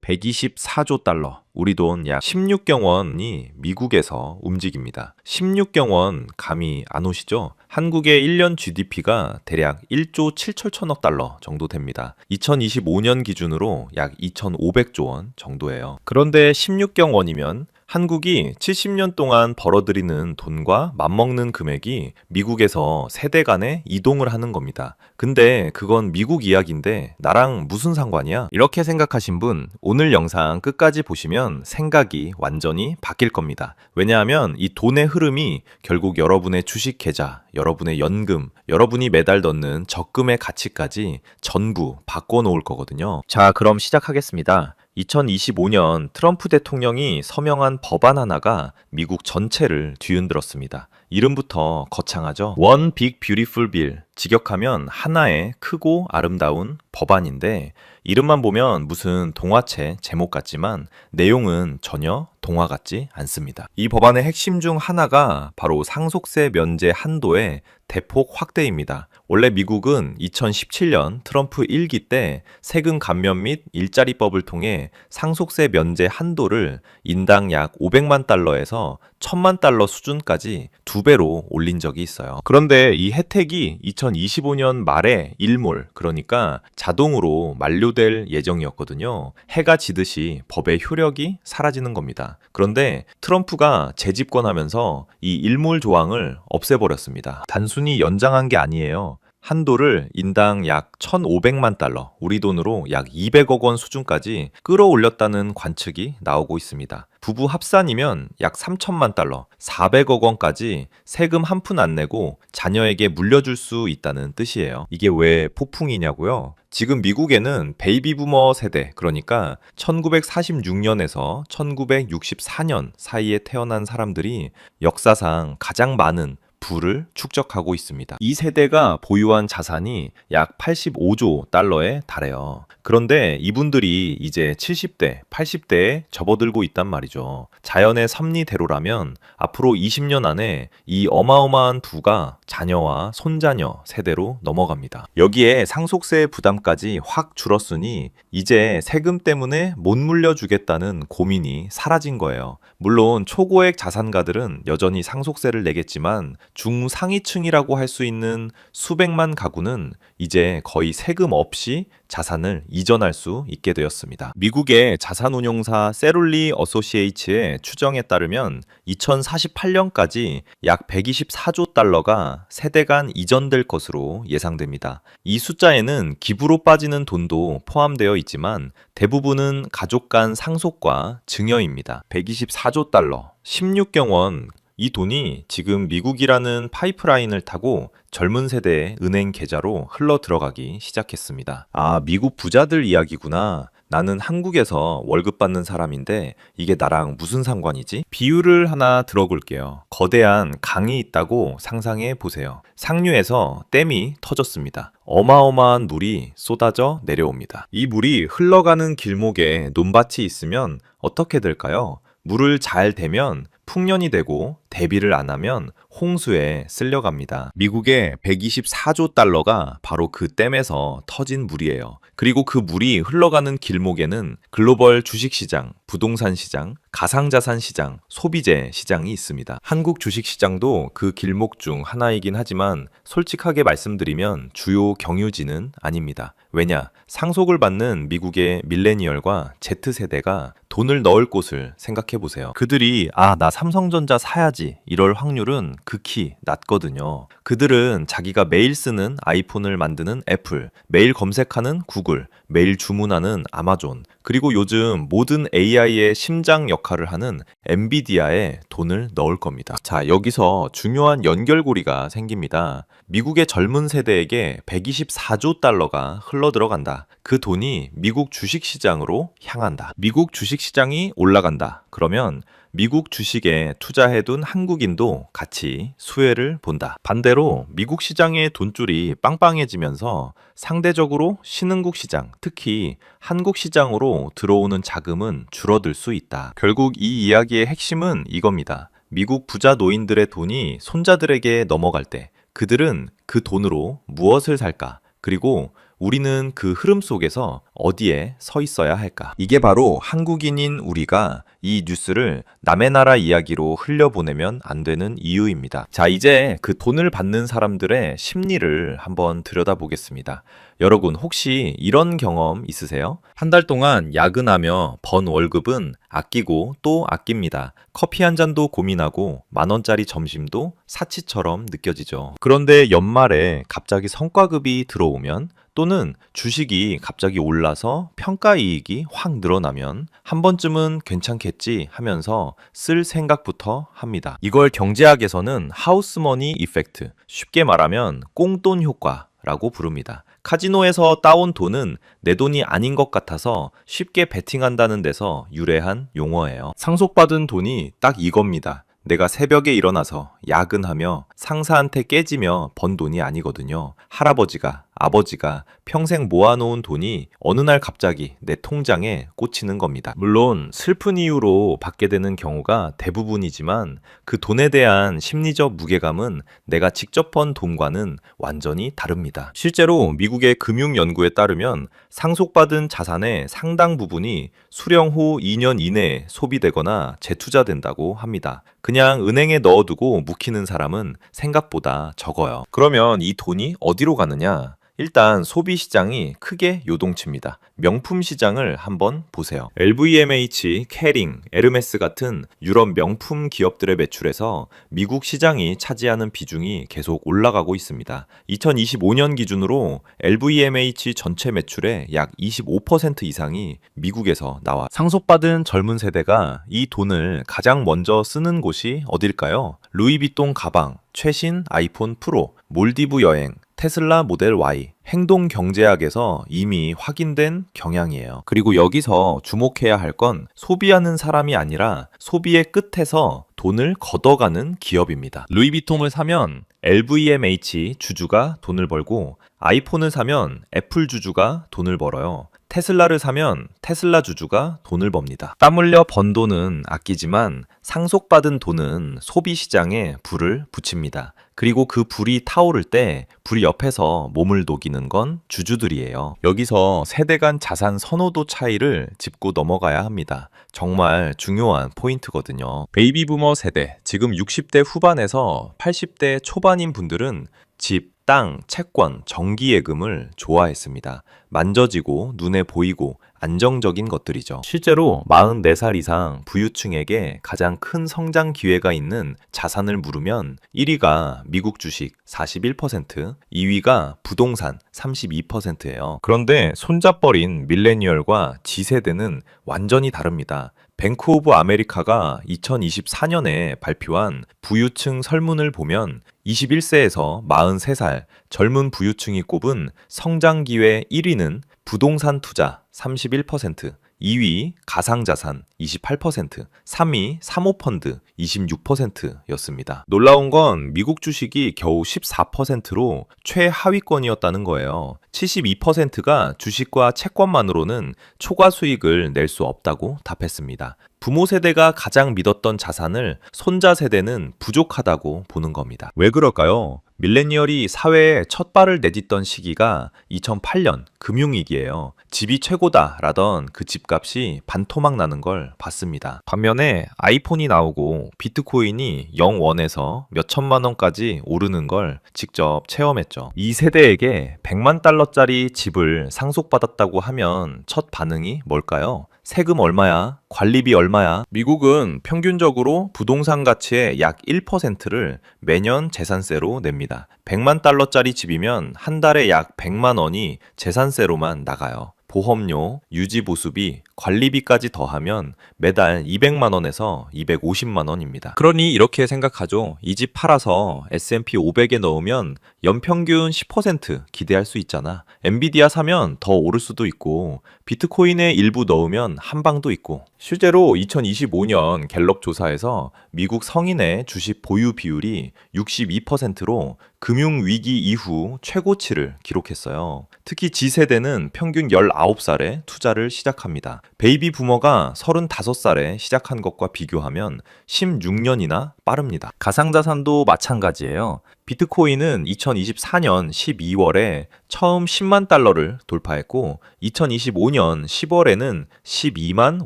124조 달러, 우리 돈 약 16경 원이 미국에서 움직입니다. 16경 원 감이 안 오시죠? 한국의 1년 GDP가 대략 1조 7천억 달러 정도 됩니다. 2025년 기준으로 약 2,500조 원 정도예요. 그런데 16경 원이면 한국이 70년 동안 벌어들이는 돈과 맞먹는 금액이 미국에서 세대 간에 이동을 하는 겁니다. 근데 그건 미국 이야기인데 나랑 무슨 상관이야? 이렇게 생각하신 분 오늘 영상 끝까지 보시면 생각이 완전히 바뀔 겁니다. 왜냐하면 이 돈의 흐름이 결국 여러분의 주식 계좌, 여러분의 연금, 여러분이 매달 넣는 적금의 가치까지 전부 바꿔놓을 거거든요. 자, 그럼 시작하겠습니다. 2025년 트럼프 대통령이 서명한 법안 하나가 미국 전체를 뒤흔들었습니다. 이름부터 거창하죠? One Big Beautiful Bill. 직역하면 하나의 크고 아름다운 법안인데 이름만 보면 무슨 동화책 제목 같지만 내용은 전혀 동화 같지 않습니다. 이 법안의 핵심 중 하나가 바로 상속세 면제 한도의 대폭 확대입니다. 원래 미국은 2017년 트럼프 1기 때 세금 감면 및 일자리법을 통해 상속세 면제 한도를 인당 약 500만 달러에서 1000만 달러 수준까지 2배로 올린 적이 있어요. 그런데 이 혜택이 2025년 말에 일몰, 그러니까 자동으로 만료될 예정이었거든요. 해가 지듯이 법의 효력이 사라지는 겁니다. 그런데 트럼프가 재집권하면서 이 일몰 조항을 없애버렸습니다. 단순히 연장한 게 아니에요. 한도를 인당 약 1,500만 달러, 우리 돈으로 약 200억 원 수준까지 끌어올렸다는 관측이 나오고 있습니다. 부부 합산이면 약 3천만 달러, 400억 원까지 세금 한 푼 안 내고 자녀에게 물려줄 수 있다는 뜻이에요. 이게 왜 폭풍이냐고요? 지금 미국에는 베이비 부머 세대, 그러니까 1946년에서 1964년 사이에 태어난 사람들이 역사상 가장 많은 부를 축적하고 있습니다. 이 세대가 보유한 자산이 약 85조 달러에 달해요. 그런데 이분들이 이제 70대, 80대에 접어들고 있단 말이죠. 자연의 섭리대로라면 앞으로 20년 안에 이 어마어마한 부가 자녀와 손자녀 세대로 넘어갑니다. 여기에 상속세 부담까지 확 줄었으니 이제 세금 때문에 못 물려주겠다는 고민이 사라진 거예요. 물론 초고액 자산가들은 여전히 상속세를 내겠지만 중상위층이라고 할 수 있는 수백만 가구는 이제 거의 세금 없이 자산을 이전할 수 있게 되었습니다. 미국의 자산운용사 세룰리 어소시에이츠의 추정에 따르면 2048년까지 약 124조 달러가 세대 간 이전될 것으로 예상됩니다. 이 숫자에는 기부로 빠지는 돈도 포함되어 있지만 대부분은 가족 간 상속과 증여입니다. 124조 달러, 16경 원, 이 돈이 지금 미국이라는 파이프라인을 타고 젊은 세대의 은행 계좌로 흘러 들어가기 시작했습니다. 아, 미국 부자들 이야기구나. 나는 한국에서 월급 받는 사람인데 이게 나랑 무슨 상관이지? 비유를 하나 들어볼게요. 거대한 강이 있다고 상상해 보세요. 상류에서 댐이 터졌습니다. 어마어마한 물이 쏟아져 내려옵니다. 이 물이 흘러가는 길목에 논밭이 있으면 어떻게 될까요? 물을 잘 대면 풍년이 되고 대비를 안 하면 홍수에 쓸려갑니다. 미국의 124조 달러가 바로 그 댐에서 터진 물이에요. 그리고 그 물이 흘러가는 길목에는 글로벌 주식시장, 부동산 시장, 가상자산 시장, 소비재 시장이 있습니다. 한국 주식시장도 그 길목 중 하나이긴 하지만 솔직하게 말씀드리면 주요 경유지는 아닙니다. 왜냐? 상속을 받는 미국의 밀레니얼과 Z세대가 돈을 넣을 곳을 생각해 보세요. 그들이 나 삼성전자 사야지 이럴 확률은 극히 낮거든요. 그들은 자기가 매일 쓰는 아이폰을 만드는 애플, 매일 검색하는 구글, 매일 주문하는 아마존, 그리고 요즘 모든 AI의 심장 역할을 하는 엔비디아에 돈을 넣을 겁니다. 자, 여기서 중요한 연결고리가 생깁니다. 미국의 젊은 세대에게 124조 달러가 흘러 들어간다. 그 돈이 미국 주식시장으로 향한다. 미국 주식시장이 올라간다. 그러면 미국 주식에 투자해둔 한국인도 같이 수혜를 본다. 반대로 미국 시장의 돈줄이 빵빵해지면서 상대적으로 신흥국 시장, 특히 한국 시장으로 들어오는 자금은 줄어들 수 있다. 결국 이 이야기의 핵심은 이겁니다. 미국 부자 노인들의 돈이 손자들에게 넘어갈 때 그들은 그 돈으로 무엇을 살까? 그리고 우리는 그 흐름 속에서 어디에 서 있어야 할까? 이게 바로 한국인인 우리가 이 뉴스를 남의 나라 이야기로 흘려보내면 안 되는 이유입니다. 자, 이제 그 돈을 받는 사람들의 심리를 한번 들여다보겠습니다. 여러분, 혹시 이런 경험 있으세요? 한 달 동안 야근하며 번 월급은 아끼고 또 아낍니다. 커피 한 잔도 고민하고 10,000원짜리 점심도 사치처럼 느껴지죠. 그런데 연말에 갑자기 성과급이 들어오면 또는 주식이 갑자기 올라서 평가이익이 확 늘어나면 한 번쯤은 괜찮겠지 하면서 쓸 생각부터 합니다. 이걸 경제학에서는 하우스머니 이펙트, 쉽게 말하면 꽁돈 효과라고 부릅니다. 카지노에서 따온 돈은 내 돈이 아닌 것 같아서 쉽게 베팅한다는 데서 유래한 용어예요. 상속받은 돈이 딱 이겁니다. 내가 새벽에 일어나서 야근하며 상사한테 깨지며 번 돈이 아니거든요. 할아버지가, 아버지가 평생 모아놓은 돈이 어느 날 갑자기 내 통장에 꽂히는 겁니다. 물론 슬픈 이유로 받게 되는 경우가 대부분이지만 그 돈에 대한 심리적 무게감은 내가 직접 번 돈과는 완전히 다릅니다. 실제로 미국의 금융연구에 따르면 상속받은 자산의 상당 부분이 수령 후 2년 이내에 소비되거나 재투자된다고 합니다. 그냥 은행에 넣어두고 묵히는 사람은 생각보다 적어요. 그러면 이 돈이 어디로 가느냐? 일단 소비 시장이 크게 요동칩니다. 명품 시장을 한번 보세요. LVMH, 캐링, 에르메스 같은 유럽 명품 기업들의 매출에서 미국 시장이 차지하는 비중이 계속 올라가고 있습니다. 2025년 기준으로 LVMH 전체 매출의 약 25% 이상이 미국에서 나와. 상속받은 젊은 세대가 이 돈을 가장 먼저 쓰는 곳이 어딜까요? 루이비통 가방, 최신 아이폰 프로, 몰디브 여행, 테슬라 모델 Y, 행동 경제학에서 이미 확인된 경향이에요. 그리고 여기서 주목해야 할 건 소비하는 사람이 아니라 소비의 끝에서 돈을 걷어가는 기업입니다. 루이비통을 사면 LVMH 주주가 돈을 벌고 아이폰을 사면 애플 주주가 돈을 벌어요. 테슬라를 사면 테슬라 주주가 돈을 법니다. 땀 흘려 번 돈은 아끼지만 상속받은 돈은 소비 시장에 불을 붙입니다. 그리고 그 불이 타오를 때 불 옆에서 몸을 녹이는 건 주주들이에요. 여기서 세대 간 자산 선호도 차이를 짚고 넘어가야 합니다. 정말 중요한 포인트거든요. 베이비 부머 세대, 지금 60대 후반에서 80대 초반인 분들은 집, 땅, 채권, 정기예금을 좋아했습니다. 만져지고 눈에 보이고 안정적인 것들이죠. 실제로 44살 이상 부유층에게 가장 큰 성장 기회가 있는 자산을 물으면 1위가 미국 주식 41%, 2위가 부동산 32%예요. 그런데 손잡버린 밀레니얼과 G세대는 완전히 다릅니다. 뱅크 오브 아메리카가 2024년에 발표한 부유층 설문을 보면 21세에서 43살 젊은 부유층이 꼽은 성장 기회 1위는 부동산 투자 31%, 2위 가상자산 28%, 3위 사모펀드 26%였습니다. 놀라운 건 미국 주식이 겨우 14%로 최하위권이었다는 거예요. 72%가 주식과 채권만으로는 초과 수익을 낼 수 없다고 답했습니다. 부모 세대가 가장 믿었던 자산을 손자 세대는 부족하다고 보는 겁니다. 왜 그럴까요? 밀레니얼이 사회에 첫 발을 내딛던 시기가 2008년 금융위기예요. 집이 최고다라던 그 집값이 반토막 나는 걸 봤습니다. 반면에 아이폰이 나오고 비트코인이 0원에서 몇 천만 원까지 오르는 걸 직접 체험했죠. 이 세대에게 100만 달러짜리 집을 상속받았다고 하면 첫 반응이 뭘까요? 세금 얼마야? 관리비 얼마야? 미국은 평균적으로 부동산 가치의 약 1%를 매년 재산세로 냅니다. 100만 달러짜리 집이면 한 달에 약 100만 원이 재산세로만 나가요. 보험료, 유지보수비, 관리비까지 더하면 매달 200만 원에서 250만 원입니다. 그러니 이렇게 생각하죠. 이 집 팔아서 S&P 500에 넣으면 연평균 10% 기대할 수 있잖아. 엔비디아 사면 더 오를 수도 있고 비트코인에 일부 넣으면 한 방도 있고. 실제로 2025년 갤럽 조사에서 미국 성인의 주식 보유 비율이 62%로 금융위기 이후 최고치를 기록했어요. 특히 G세대는 평균 19살에 투자를 시작합니다. 베이비 부머가 35살에 시작한 것과 비교하면 16년이나 빠릅니다. 가상자산도 마찬가지예요. 비트코인은 2024년 12월에 처음 10만 달러를 돌파했고 2025년 10월에는 12만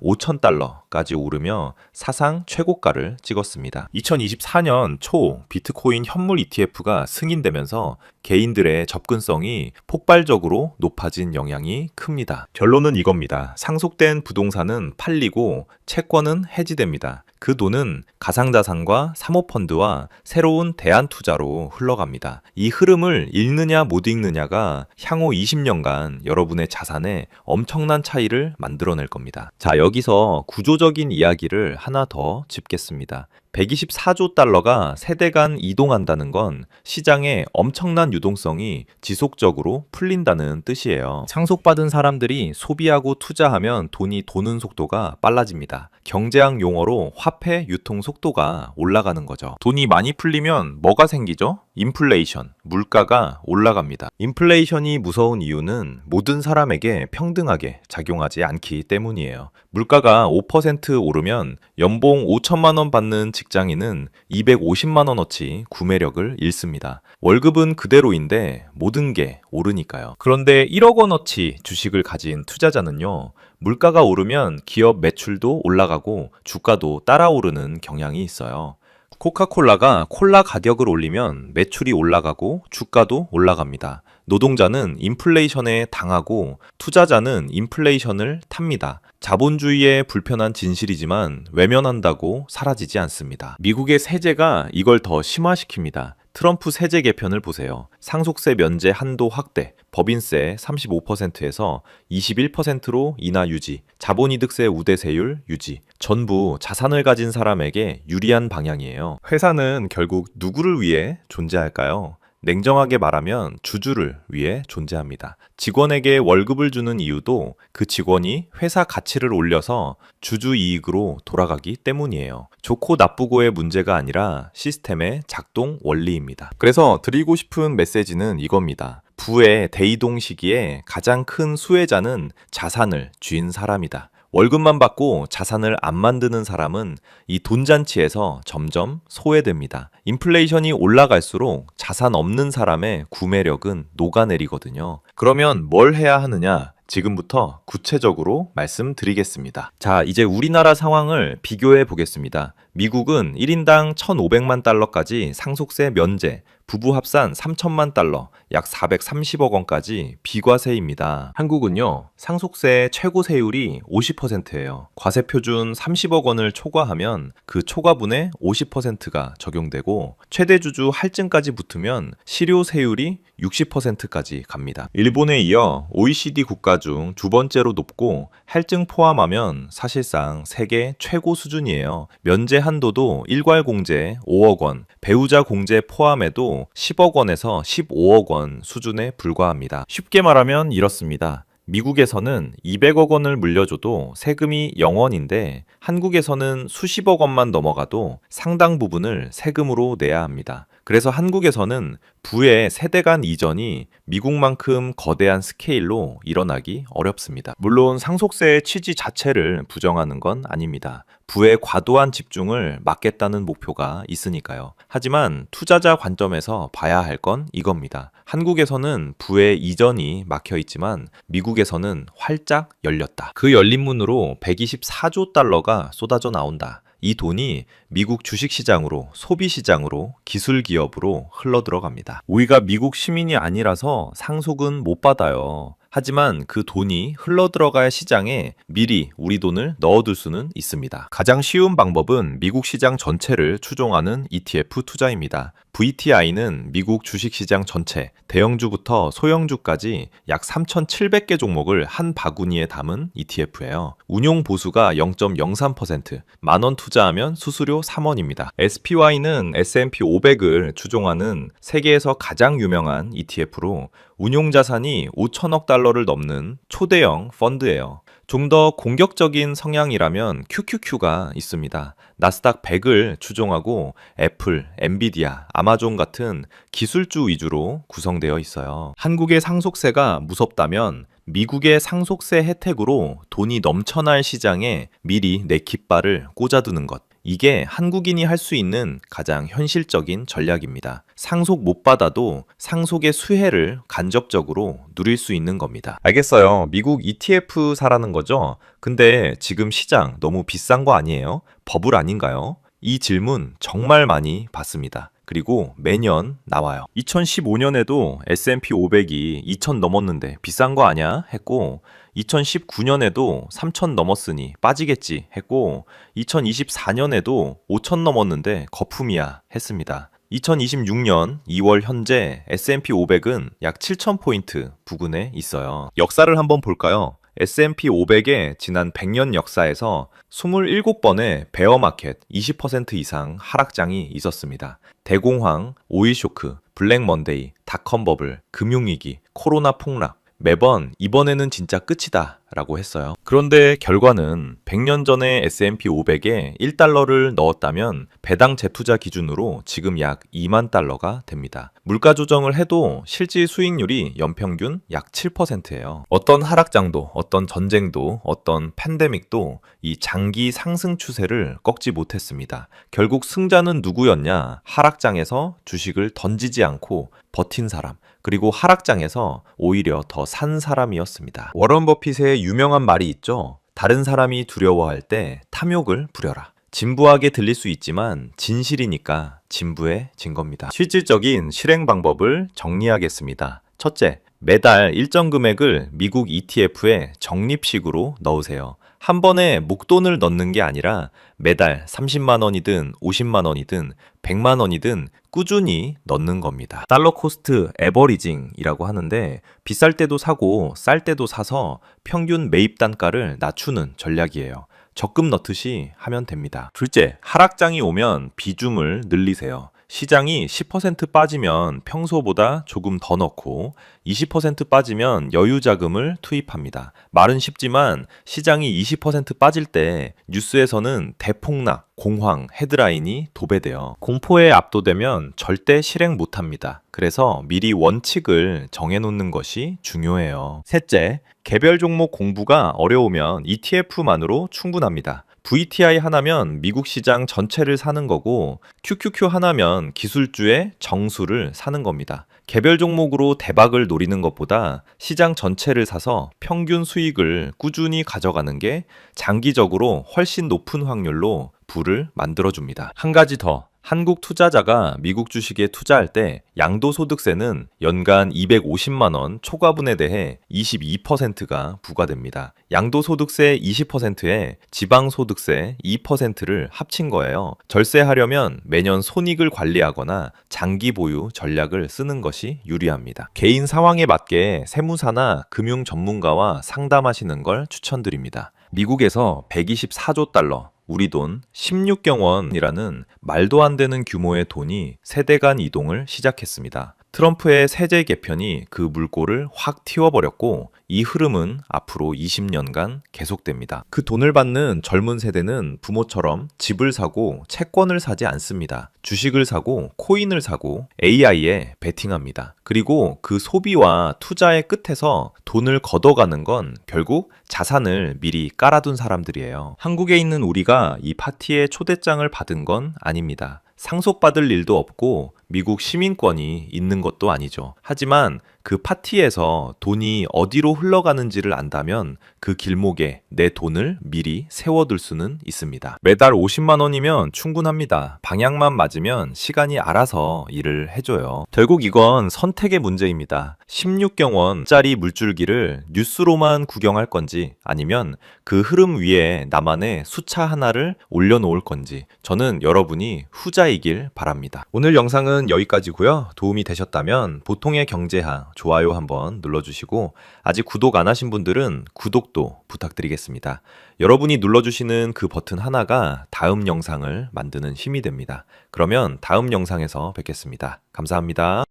5천 달러까지 오르며 사상 최고가를 찍었습니다. 2024년 초 비트코인 현물 ETF가 승인되면서 개인들의 접근성이 폭발적으로 높아진 영향이 큽니다. 결론은 이겁니다. 상속된 부동산은 팔리고 채권은 해지됩니다. 그 돈은 가상자산과 사모펀드와 새로운 대안투자로 흘러갑니다. 이 흐름을 읽느냐 못 읽느냐가 향후 20년간 여러분의 자산에 엄청난 차이를 만들어낼 겁니다. 자, 여기서 구조적인 이야기를 하나 더 짚겠습니다. 124조 달러가 세대 간 이동한다는 건 시장에 엄청난 유동성이 지속적으로 풀린다는 뜻이에요. 상속받은 사람들이 소비하고 투자하면 돈이 도는 속도가 빨라집니다. 경제학 용어로 화폐 유통 속도가 올라가는 거죠. 돈이 많이 풀리면 뭐가 생기죠? 인플레이션, 물가가 올라갑니다. 인플레이션이 무서운 이유는 모든 사람에게 평등하게 작용하지 않기 때문이에요. 물가가 5% 오르면 연봉 5천만 원 받는 직장인은 250만 원어치 구매력을 잃습니다. 월급은 그대로인데 모든 게 오르니까요. 그런데 1억 원어치 주식을 가진 투자자는요, 물가가 오르면 기업 매출도 올라가고 주가도 따라 오르는 경향이 있어요. 코카콜라가 콜라 가격을 올리면 매출이 올라가고 주가도 올라갑니다. 노동자는 인플레이션에 당하고 투자자는 인플레이션을 탑니다. 자본주의의 불편한 진실이지만 외면한다고 사라지지 않습니다. 미국의 세제가 이걸 더 심화시킵니다. 트럼프 세제 개편을 보세요. 상속세 면제 한도 확대, 법인세 35%에서 21%로 인하 유지, 자본이득세 우대세율 유지, 전부 자산을 가진 사람에게 유리한 방향이에요. 회사는 결국 누구를 위해 존재할까요? 냉정하게 말하면 주주를 위해 존재합니다. 직원에게 월급을 주는 이유도 그 직원이 회사 가치를 올려서 주주 이익으로 돌아가기 때문이에요. 좋고 나쁘고의 문제가 아니라 시스템의 작동 원리입니다. 그래서 드리고 싶은 메시지는 이겁니다. 부의 대이동 시기에 가장 큰 수혜자는 자산을 쥔 사람이다. 월급만 받고 자산을 안 만드는 사람은 이 돈잔치에서 점점 소외됩니다. 인플레이션이 올라갈수록 자산 없는 사람의 구매력은 녹아내리거든요. 그러면 뭘 해야 하느냐? 지금부터 구체적으로 말씀드리겠습니다. 자, 이제 우리나라 상황을 비교해 보겠습니다. 미국은 1인당 1,500만 달러까지 상속세 면제, 부부 합산 3천만 달러, 약 430억 원까지 비과세입니다. 한국은요, 상속세 최고 세율이 50%예요. 과세 표준 30억 원을 초과하면 그 초과분의 50%가 적용되고 최대 주주 할증까지 붙으면 실효세율이 60%까지 갑니다. 일본에 이어 OECD 국가 중 두 번째로 높고 할증 포함하면 사실상 세계 최고 수준이에요. 면제 한도도 일괄 공제 5억 원, 배우자 공제 포함해도 10억 원에서 15억 원 수준에 불과합니다. 쉽게 말하면 이렇습니다. 미국에서는 200억 원을 물려줘도 세금이 0원인데 한국에서는 수십억 원만 넘어가도 상당 부분을 세금으로 내야 합니다. 그래서 한국에서는 부의 세대 간 이전이 미국만큼 거대한 스케일로 일어나기 어렵습니다. 물론 상속세의 취지 자체를 부정하는 건 아닙니다. 부의 과도한 집중을 막겠다는 목표가 있으니까요. 하지만 투자자 관점에서 봐야 할 건 이겁니다. 한국에서는 부의 이전이 막혀 있지만 미국에서는 활짝 열렸다. 그 열린 문으로 124조 달러가 쏟아져 나온다. 이 돈이 미국 주식시장으로, 소비시장으로, 기술기업으로 흘러들어갑니다. 우리가 미국 시민이 아니라서 상속은 못 받아요. 하지만 그 돈이 흘러들어갈 시장에 미리 우리 돈을 넣어둘 수는 있습니다. 가장 쉬운 방법은 미국 시장 전체를 추종하는 ETF 투자입니다. VTI는 미국 주식시장 전체, 대형주부터 소형주까지 약 3,700개 종목을 한 바구니에 담은 ETF예요. 운용 보수가 0.03%, 만원 투자하면 수수료 3원입니다. SPY는 S&P 500을 추종하는 세계에서 가장 유명한 ETF로 운용 자산이 5천억 달러를 넘는 초대형 펀드예요. 좀 더 공격적인 성향이라면 QQQ가 있습니다. 나스닥 100을 추종하고 애플, 엔비디아, 아마존 같은 기술주 위주로 구성되어 있어요. 한국의 상속세가 무섭다면 미국의 상속세 혜택으로 돈이 넘쳐날 시장에 미리 내 깃발을 꽂아두는 것. 이게 한국인이 할 수 있는 가장 현실적인 전략입니다. 상속 못 받아도 상속의 수혜를 간접적으로 누릴 수 있는 겁니다. 알겠어요. 미국 ETF 사라는 거죠? 근데 지금 시장 너무 비싼 거 아니에요? 버블 아닌가요? 이 질문 정말 많이 받습니다. 그리고 매년 나와요. 2015년에도 S&P 500이 2000 넘었는데 비싼 거 아냐? 했고 2019년에도 3000 넘었으니 빠지겠지 했고 2024년에도 5000 넘었는데 거품이야 했습니다. 2026년 2월 현재 S&P 500은 약 7000포인트 부근에 있어요. 역사를 한번 볼까요? S&P 500의 지난 100년 역사에서 27번의 베어마켓 20% 이상 하락장이 있었습니다. 대공황, 오일쇼크, 블랙먼데이, 닷컴버블, 금융위기, 코로나 폭락, 매번 이번에는 진짜 끝이다 라고 했어요. 그런데 결과는 100년 전에 S&P 500에 1달러를 넣었다면 배당 재투자 기준으로 지금 약 2만 달러가 됩니다. 물가 조정을 해도 실질 수익률이 연평균 약 7%예요. 어떤 하락장도, 어떤 전쟁도, 어떤 팬데믹도 이 장기 상승 추세를 꺾지 못했습니다. 결국 승자는 누구였냐? 하락장에서 주식을 던지지 않고 버틴 사람, 그리고 하락장에서 오히려 더 산 사람이었습니다. 워런 버핏의 유명한 말이 있죠. 다른 사람이 두려워할 때 탐욕을 부려라. 진부하게 들릴 수 있지만 진실이니까 진부해진 겁니다. 실질적인 실행 방법을 정리하겠습니다. 첫째, 매달 일정 금액을 미국 ETF에 적립식으로 넣으세요. 한 번에 목돈을 넣는 게 아니라 매달 30만 원이든 50만 원이든 100만 원이든 꾸준히 넣는 겁니다. 달러 코스트 에버리징이라고 하는데 비쌀 때도 사고 쌀 때도 사서 평균 매입 단가를 낮추는 전략이에요. 적금 넣듯이 하면 됩니다. 둘째, 하락장이 오면 비중을 늘리세요. 시장이 10% 빠지면 평소보다 조금 더 넣고 20% 빠지면 여유 자금을 투입합니다. 말은 쉽지만 시장이 20% 빠질 때 뉴스에서는 대폭락, 공황, 헤드라인이 도배돼요. 공포에 압도되면 절대 실행 못합니다. 그래서 미리 원칙을 정해놓는 것이 중요해요. 셋째, 개별 종목 공부가 어려우면 ETF만으로 충분합니다. VTI 하나면 미국 시장 전체를 사는 거고 QQQ 하나면 기술주의 정수를 사는 겁니다. 개별 종목으로 대박을 노리는 것보다 시장 전체를 사서 평균 수익을 꾸준히 가져가는 게 장기적으로 훨씬 높은 확률로 부를 만들어줍니다. 한 가지 더. 한국 투자자가 미국 주식에 투자할 때 양도소득세는 연간 250만 원 초과분에 대해 22%가 부과됩니다. 양도소득세 20%에 지방소득세 2%를 합친 거예요. 절세하려면 매년 손익을 관리하거나 장기 보유 전략을 쓰는 것이 유리합니다. 개인 상황에 맞게 세무사나 금융 전문가와 상담하시는 걸 추천드립니다. 미국에서 124조 달러, 우리 돈 16경 원이라는 말도 안 되는 규모의 돈이 세대 간 이동을 시작했습니다. 트럼프의 세제 개편이 그 물꼬를 확 틔워버렸고 이 흐름은 앞으로 20년간 계속됩니다. 그 돈을 받는 젊은 세대는 부모처럼 집을 사고 채권을 사지 않습니다. 주식을 사고 코인을 사고 AI에 베팅합니다. 그리고 그 소비와 투자의 끝에서 돈을 걷어가는 건 결국 자산을 미리 깔아둔 사람들이에요. 한국에 있는 우리가 이 파티에 초대장을 받은 건 아닙니다. 상속받을 일도 없고 미국 시민권이 있는 것도 아니죠. 하지만 그 파티에서 돈이 어디로 흘러가는지를 안다면 그 길목에 내 돈을 미리 세워둘 수는 있습니다. 매달 50만 원이면 충분합니다. 방향만 맞으면 시간이 알아서 일을 해줘요. 결국 이건 선택의 문제입니다. 16경 원짜리 물줄기를 뉴스로만 구경할 건지 아니면 그 흐름 위에 나만의 수차 하나를 올려놓을 건지 저는 여러분이 후자이길 바랍니다. 오늘 영상은 여기까지고요. 도움이 되셨다면 보통의 경제학 좋아요 한번 눌러주시고 아직 구독 안 하신 분들은 구독도 부탁드리겠습니다. 여러분이 눌러주시는 그 버튼 하나가 다음 영상을 만드는 힘이 됩니다. 그러면 다음 영상에서 뵙겠습니다. 감사합니다.